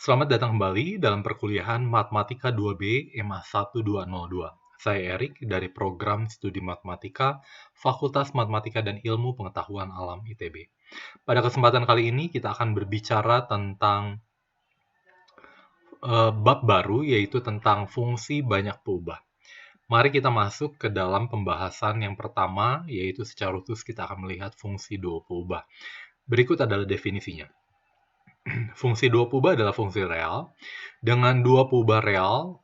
Selamat datang kembali dalam perkuliahan Matematika 2B EMA 1202. Saya Erik dari Program Studi Matematika, Fakultas Matematika dan Ilmu Pengetahuan Alam ITB. Pada kesempatan kali ini kita akan berbicara tentang bab baru, yaitu tentang fungsi banyak peubah. Mari kita masuk ke dalam pembahasan yang pertama, yaitu secara khusus kita akan melihat fungsi dua peubah. Berikut adalah definisinya. Fungsi dua peubah adalah fungsi real. Dengan dua peubah real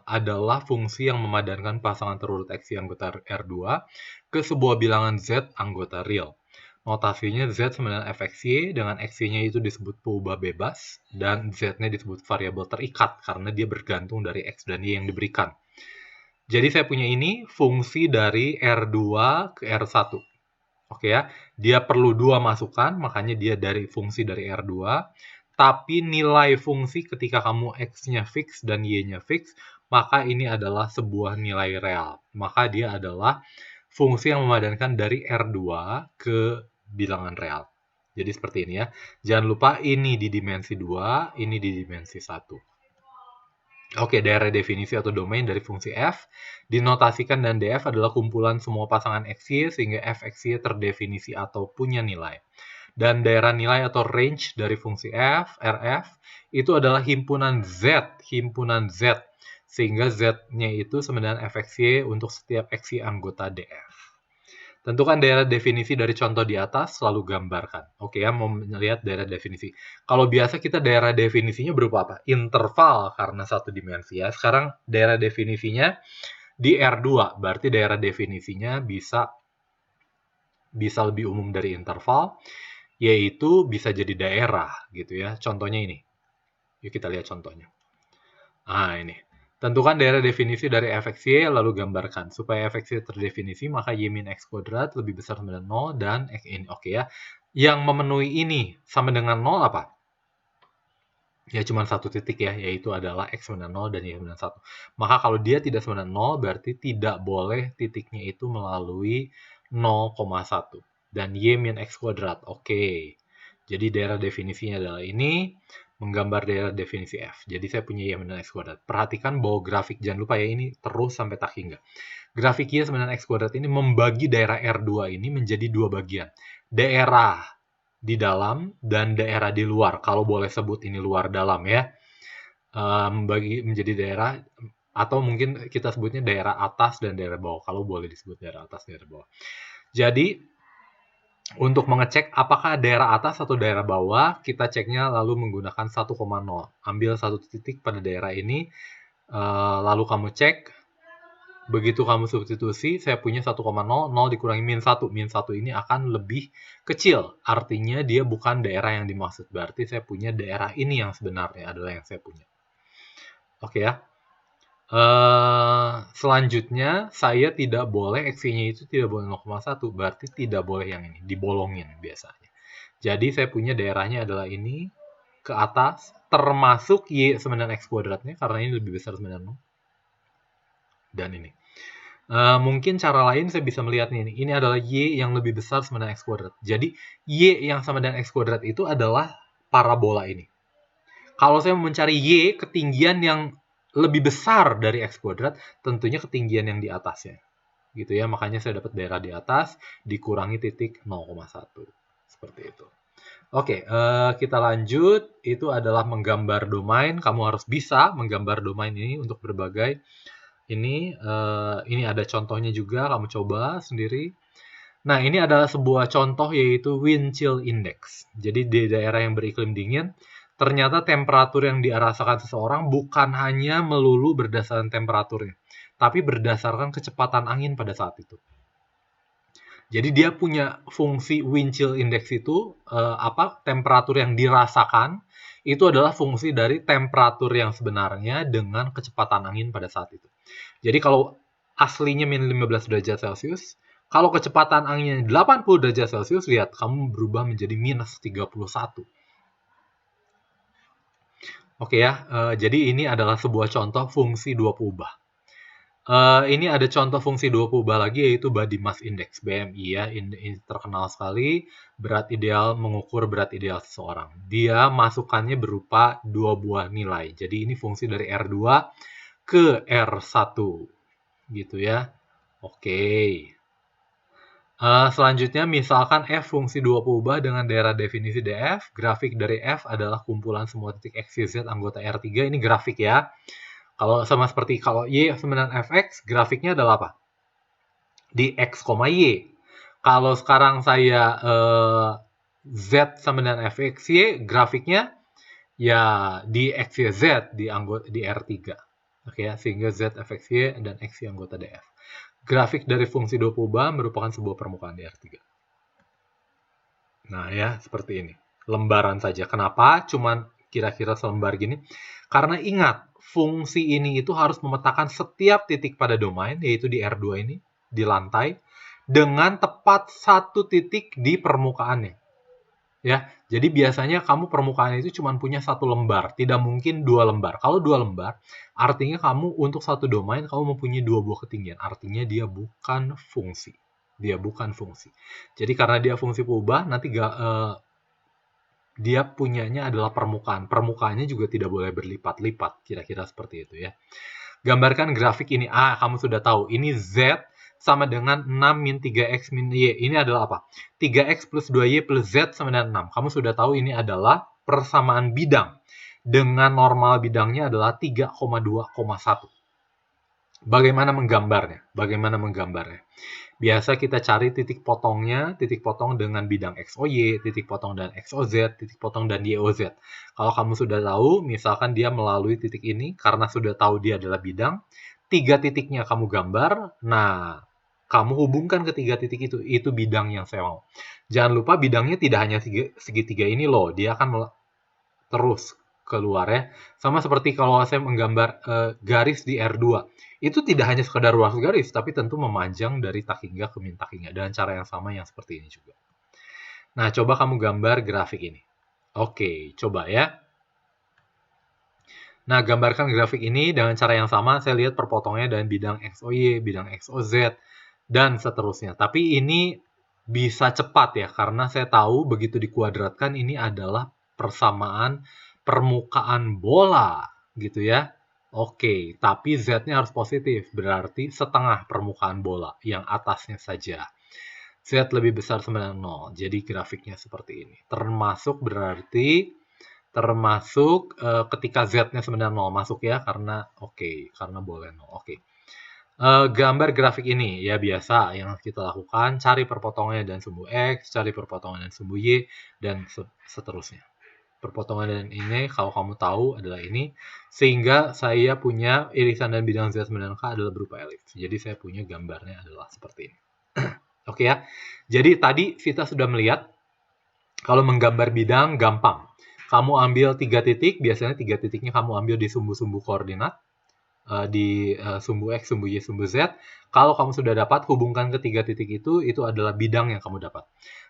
adalah fungsi yang memadankan pasangan terurut x anggota R2 ke sebuah bilangan Z anggota real. Notasinya Z sama dengan fxy, dengan xy-nya itu disebut peubah bebas, dan Z-nya disebut variabel terikat karena dia bergantung dari x dan y yang diberikan. Jadi saya punya ini fungsi dari R2 ke R1. Oke ya, dia perlu dua masukan, makanya dia dari fungsi dari R2. Tapi nilai fungsi ketika kamu X-nya fix dan Y-nya fix, maka ini adalah sebuah nilai real. Maka dia adalah fungsi yang memadankan dari R2 ke bilangan real. Jadi seperti ini ya. Jangan lupa ini di dimensi 2, ini di dimensi 1. Oke, daerah definisi atau domain dari fungsi f dinotasikan dan df adalah kumpulan semua pasangan xy sehingga fxy terdefinisi atau punya nilai. Dan daerah nilai atau range dari fungsi f, rf, itu adalah himpunan z sehingga z-nya itu sama dengan fxy untuk setiap xy anggota df. Tentukan daerah definisi dari contoh di atas, lalu gambarkan. Oke ya, mau melihat daerah definisi. Kalau biasa kita daerah definisinya berupa apa? Interval, karena satu dimensi ya. Sekarang daerah definisinya di R2, berarti daerah definisinya bisa lebih umum dari interval, yaitu bisa jadi daerah gitu ya. Contohnya ini. Yuk kita lihat contohnya. Ah, ini. Tentukan daerah definisi dari fxy lalu gambarkan. Supaya fxy terdefinisi, maka y min x kuadrat lebih besar sama dengan 0 dan x ini. Oke ya. Yang memenuhi ini sama dengan 0 apa? Ya cuma satu titik ya, yaitu adalah x sama dengan 0 dan y sama dengan 1. Maka kalau dia tidak sama dengan 0, berarti tidak boleh titiknya itu melalui 0,1. Dan y min x kuadrat. Oke. Jadi daerah definisinya adalah ini, menggambar daerah definisi f. Jadi saya punya y sama dengan x kuadrat. Perhatikan bahwa grafik, jangan lupa ya, ini terus sampai tak hingga. Grafik y sama dengan x kuadrat ini membagi daerah R2 ini menjadi dua bagian. Daerah di dalam dan daerah di luar. Kalau boleh sebut ini luar dalam ya. Membagi menjadi daerah, atau mungkin kita sebutnya daerah atas dan daerah bawah. Kalau boleh disebut daerah atas, daerah bawah. Jadi untuk mengecek apakah daerah atas atau daerah bawah, kita ceknya lalu menggunakan 1,0. Ambil satu titik pada daerah ini, lalu kamu cek. Begitu kamu substitusi, saya punya 1,0, 0 dikurangi min 1. Min 1 ini akan lebih kecil. Artinya dia bukan daerah yang dimaksud. Berarti saya punya daerah ini yang sebenarnya adalah yang saya punya. Oke ya. Selanjutnya, saya tidak boleh xy-nya itu tidak boleh 0,1, berarti tidak boleh yang ini, dibolongin biasanya. Jadi saya punya daerahnya adalah ini, ke atas, termasuk y sama dengan x kuadratnya, karena ini lebih besar sama dengan 0. Dan ini. Mungkin cara lain saya bisa melihat ini adalah y yang lebih besar sama dengan x kuadrat. Jadi, y yang sama dengan x kuadrat itu adalah parabola ini. Kalau saya mencari y, ketinggian yang lebih besar dari x kuadrat, tentunya ketinggian yang di atasnya. Gitu ya, makanya saya dapat daerah di atas, dikurangi titik 0,1. Seperti itu. Oke, kita lanjut. Itu adalah menggambar domain. Kamu harus bisa menggambar domain ini untuk berbagai. Ini ada contohnya juga, kamu coba sendiri. Nah, ini adalah sebuah contoh yaitu wind chill index. Jadi di daerah yang beriklim dingin, ternyata temperatur yang dirasakan seseorang bukan hanya melulu berdasarkan temperaturnya, tapi berdasarkan kecepatan angin pada saat itu. Jadi dia punya fungsi wind chill index itu, temperatur yang dirasakan, itu adalah fungsi dari temperatur yang sebenarnya dengan kecepatan angin pada saat itu. Jadi kalau aslinya min 15 derajat Celcius, kalau kecepatan anginnya 80 derajat Celcius, lihat, kamu berubah menjadi minus 31. Oke ya, jadi ini adalah sebuah contoh fungsi dua peubah. Ini ada contoh fungsi dua peubah lagi, yaitu body mass index BMI ya. Ini terkenal sekali, berat ideal mengukur berat ideal seseorang. Dia masukannya berupa dua buah nilai. Jadi ini fungsi dari R2 ke R1 gitu ya. Oke. Selanjutnya misalkan F fungsi dua peubah dengan daerah definisi DF. Grafik dari F adalah kumpulan semua titik X, Y, Z anggota R3. Ini grafik ya. Kalau sama seperti kalau Y sama dengan Fx, grafiknya adalah apa? Di X, Y. Kalau sekarang saya Z sama dengan Fxy, grafiknya ya di X, Y, Z di anggota di R3. Oke ya, sehingga Z Fxy dan Xy anggota DF. Grafik dari fungsi dua peubah merupakan sebuah permukaan di R3. Nah ya, seperti ini. Lembaran saja. Kenapa? Cuman kira-kira selembar gini. Karena ingat, fungsi ini itu harus memetakan setiap titik pada domain, yaitu di R2 ini, di lantai, dengan tepat satu titik di permukaannya. Ya, jadi biasanya kamu permukaan itu cuma punya satu lembar, tidak mungkin dua lembar. Kalau dua lembar, artinya kamu untuk satu domain kamu mempunyai dua buah ketinggian. Artinya dia bukan fungsi. Dia bukan fungsi. Jadi karena dia fungsi peubah, nanti dia punyanya adalah permukaan. Permukaannya juga tidak boleh berlipat-lipat, kira-kira seperti itu ya. Gambarkan grafik ini. Kamu sudah tahu. Ini Z sama dengan 6 min 3X min Y. Ini adalah apa? 3X plus 2Y plus Z sama dengan 6. Kamu sudah tahu ini adalah persamaan bidang. Dengan normal bidangnya adalah 3,2,1. Bagaimana menggambarnya? Biasa kita cari titik potongnya, titik potong dengan bidang XOY, titik potong dan XOZ, titik potong dan YOZ. Kalau kamu sudah tahu, misalkan dia melalui titik ini, karena sudah tahu dia adalah bidang, 3 titiknya kamu gambar, nah, kamu hubungkan ke 3 titik itu bidang yang saya mau. Jangan lupa bidangnya tidak hanya segitiga ini loh, dia akan terus keluar ya. Sama seperti kalau saya menggambar garis di R2. Itu tidak hanya sekedar ruas garis, tapi tentu memanjang dari tak hingga ke min tak hingga. Dengan cara yang sama yang seperti ini juga. Nah, coba kamu gambar grafik ini. Oke, coba ya. Nah, gambarkan grafik ini dengan cara yang sama. Saya lihat perpotongnya dan bidang XOY, bidang XOZ, dan seterusnya. Tapi ini bisa cepat ya, karena saya tahu begitu dikuadratkan ini adalah persamaan permukaan bola, gitu ya. Oke, tapi Z-nya harus positif, berarti setengah permukaan bola, yang atasnya saja. Z lebih besar sama dengan 0, jadi grafiknya seperti ini. Termasuk ketika Z-nya sebenarnya 0 masuk ya, karena karena boleh 0. Gambar grafik ini ya biasa yang kita lakukan, cari perpotongannya dan sumbu X, cari perpotongan dan sumbu Y, dan seterusnya. Perpotongan dan ini kalau kamu tahu adalah ini, sehingga saya punya irisan dan bidang Z sama dengan K adalah berupa elips. Jadi saya punya gambarnya adalah seperti ini. Oke ya. Jadi tadi kita sudah melihat kalau menggambar bidang gampang. Kamu ambil 3 titik, biasanya 3 titiknya kamu ambil di sumbu-sumbu koordinat, di sumbu X, sumbu Y, sumbu Z. Kalau kamu sudah dapat, hubungkan ke 3 titik itu adalah bidang yang kamu dapat.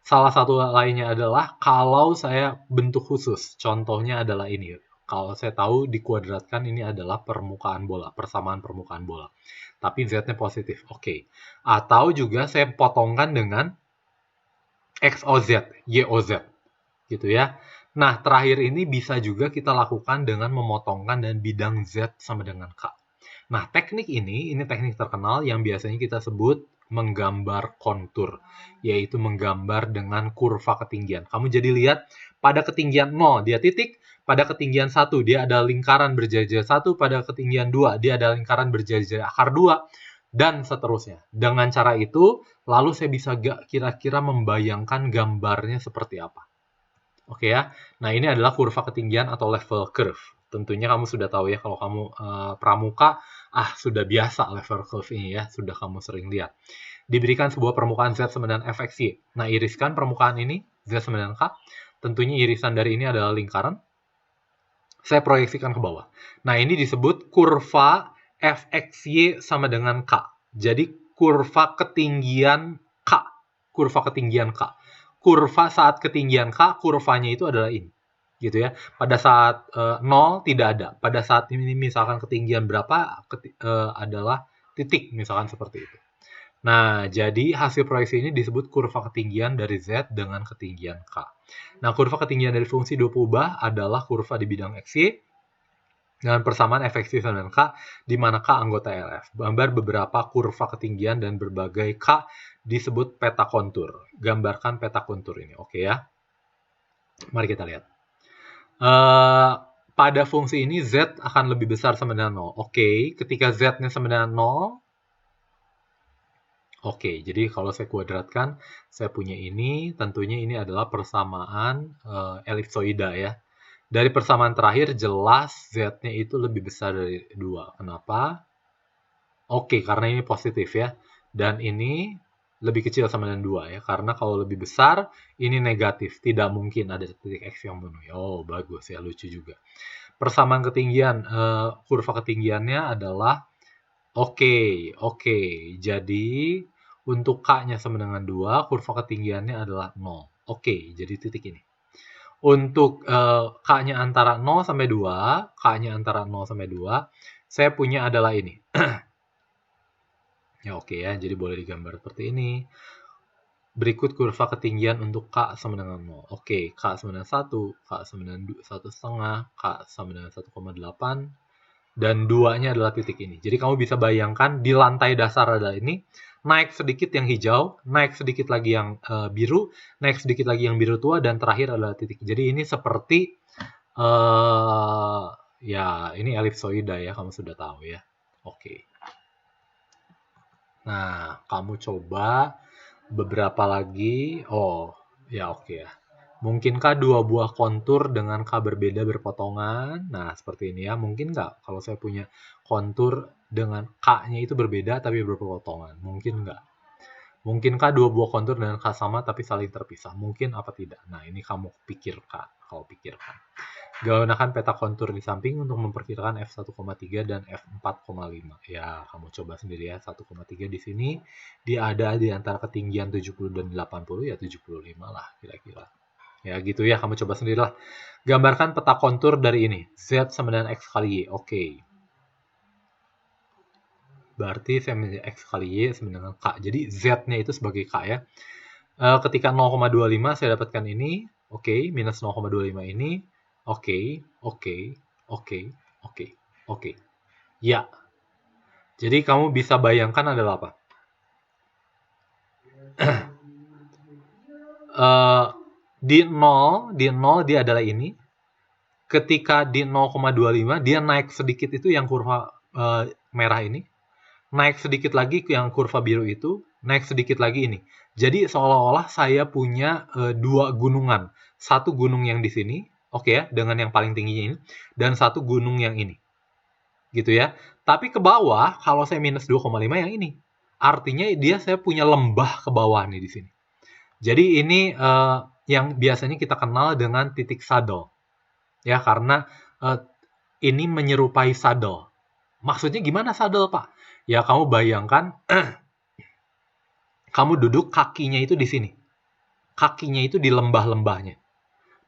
Salah satu lainnya adalah kalau saya bentuk khusus, contohnya adalah ini. Kalau saya tahu dikuadratkan ini adalah permukaan bola, persamaan permukaan bola. Tapi Z-nya positif, oke. Atau juga saya potongkan dengan XOZ, YOZ, gitu ya. Nah, terakhir ini bisa juga kita lakukan dengan memotongkan dan bidang Z sama dengan K. Nah, teknik ini teknik terkenal yang biasanya kita sebut menggambar kontur, yaitu menggambar dengan kurva ketinggian. Kamu jadi lihat, pada ketinggian 0 dia titik, pada ketinggian 1 dia ada lingkaran berjajar 1, pada ketinggian 2 dia ada lingkaran berjajar akar 2, dan seterusnya. Dengan cara itu, lalu saya bisa kira-kira membayangkan gambarnya seperti apa. Oke ya. Nah, ini adalah kurva ketinggian atau level curve. Tentunya kamu sudah tahu ya, kalau kamu pramuka, sudah biasa level curve ini ya, sudah kamu sering lihat. Diberikan sebuah permukaan Z sama dengan Fxy. Nah, iriskan permukaan ini, Z sama dengan K. Tentunya irisan dari ini adalah lingkaran. Saya proyeksikan ke bawah. Nah, ini disebut kurva Fxy sama dengan K. Jadi, kurva ketinggian K. Kurva ketinggian K. Kurva saat ketinggian K, kurvanya itu adalah ini. Gitu ya. Pada saat 0 tidak ada. Pada saat ini misalkan ketinggian berapa adalah titik, misalkan seperti itu. Nah, jadi hasil proyeksi ini disebut kurva ketinggian dari Z dengan ketinggian K. Nah, kurva ketinggian dari fungsi dua peubah adalah kurva di bidang XY dengan persamaan fx sama dengan K, di mana K anggota LF. Gambar beberapa kurva ketinggian dan berbagai K disebut peta kontur. Gambarkan peta kontur ini, oke ya? Mari kita lihat. Pada fungsi ini Z akan lebih besar sama dengan 0. Oke, ketika Z-nya sama dengan 0, oke, jadi kalau saya kuadratkan, saya punya ini, tentunya ini adalah persamaan elipsoida ya. Dari persamaan terakhir, jelas Z-nya itu lebih besar dari 2. Kenapa? Oke, karena ini positif ya. Dan ini lebih kecil sama dengan 2 ya. Karena kalau lebih besar, ini negatif. Tidak mungkin ada titik X yang penuh. Oh, bagus ya, lucu juga. Persamaan ketinggian, kurva ketinggiannya adalah oke. Jadi untuk K-nya sama dengan 2, kurva ketinggiannya adalah 0. Oke, jadi titik ini. Untuk K-nya antara 0 sampai 2, K-nya antara 0 sampai 2, saya punya adalah ini. Ya oke ya, jadi boleh digambar seperti ini. Berikut kurva ketinggian untuk K sama dengan 0. Oke, K sama dengan 1, K sama dengan 1,5, K sama dengan 1,8, dan 2-nya adalah titik ini. Jadi kamu bisa bayangkan di lantai dasar adalah ini, naik sedikit yang hijau, naik sedikit lagi yang biru, naik sedikit lagi yang biru tua, dan terakhir adalah titik. Jadi ini seperti, ya ini elipsoida ya, kamu sudah tahu ya. Oke. Nah, kamu coba beberapa lagi. Oh, ya oke ya. Mungkinkah dua buah kontur dengan K berbeda berpotongan? Nah, seperti ini ya. Mungkin nggak kalau saya punya kontur dengan K-nya itu berbeda tapi berpotongan? Mungkin nggak? Mungkinkah dua buah kontur dengan K sama tapi saling terpisah? Mungkin apa tidak? Nah, ini kamu pikirkan. Kalau pikirkan. Gunakan peta kontur di samping untuk memperkirakan f1,3 dan f4,5. Ya, kamu coba sendiri ya. 1,3 di sini, dia ada di antara ketinggian 70 dan 80, ya 75 lah kira-kira. Ya gitu ya, kamu coba sendirilah. Gambarkan peta kontur dari ini. Z sama dengan X kali Y. Oke. Berarti saya menjadi X kali Y sama dengan K. Jadi Z-nya itu sebagai K ya. Ketika 0,25 saya dapatkan ini. Oke, minus 0,25 ini. Oke. Ya. Jadi kamu bisa bayangkan adalah apa? Di 0 dia adalah ini. Ketika di 0,25 dia naik sedikit itu yang kurva merah ini. Naik sedikit lagi yang kurva biru itu. Naik sedikit lagi ini. Jadi seolah-olah saya punya dua gunungan. Satu gunung yang di sini, oke ya, dengan yang paling tingginya ini. Dan satu gunung yang ini. Gitu ya. Tapi ke bawah, kalau saya minus 2,5 yang ini. Artinya saya punya lembah ke bawah nih di sini. Jadi ini yang biasanya kita kenal dengan titik saddle. Ya, karena ini menyerupai saddle. Maksudnya gimana saddle, Pak? Ya, kamu bayangkan kamu duduk kakinya itu di sini. Kakinya itu di lembah-lembahnya.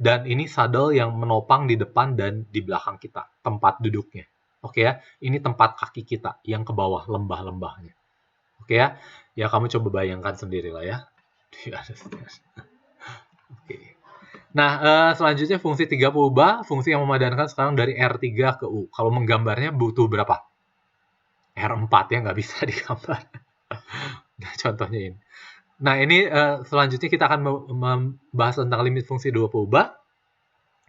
Dan ini saddle yang menopang di depan dan di belakang kita, tempat duduknya. Oke ya, ini tempat kaki kita yang ke bawah lembah-lembahnya. Oke ya, ya kamu coba bayangkan sendirilah ya. Oke. Nah, selanjutnya fungsi 3 peubah, fungsi yang memadankan sekarang dari R3 ke U. Kalau menggambarnya butuh berapa? R4 ya, nggak bisa digambar. Nah, contohnya ini. Nah, ini selanjutnya kita akan membahas tentang limit fungsi 2 peubah.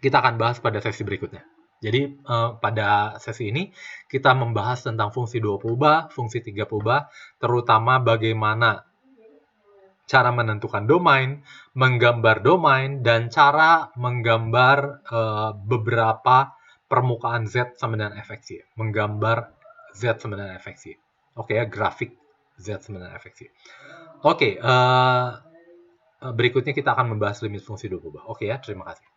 Kita akan bahas pada sesi berikutnya. Jadi, pada sesi ini, kita membahas tentang fungsi 2 peubah, fungsi 3 peubah, terutama bagaimana cara menentukan domain, menggambar domain, dan cara menggambar beberapa permukaan Z sama dengan fx. Menggambar Z sama dengan fx. Oke ya, grafik Z sama dengan fx. Oke, berikutnya kita akan membahas limit fungsi 2 peubah. Oke ya, terima kasih.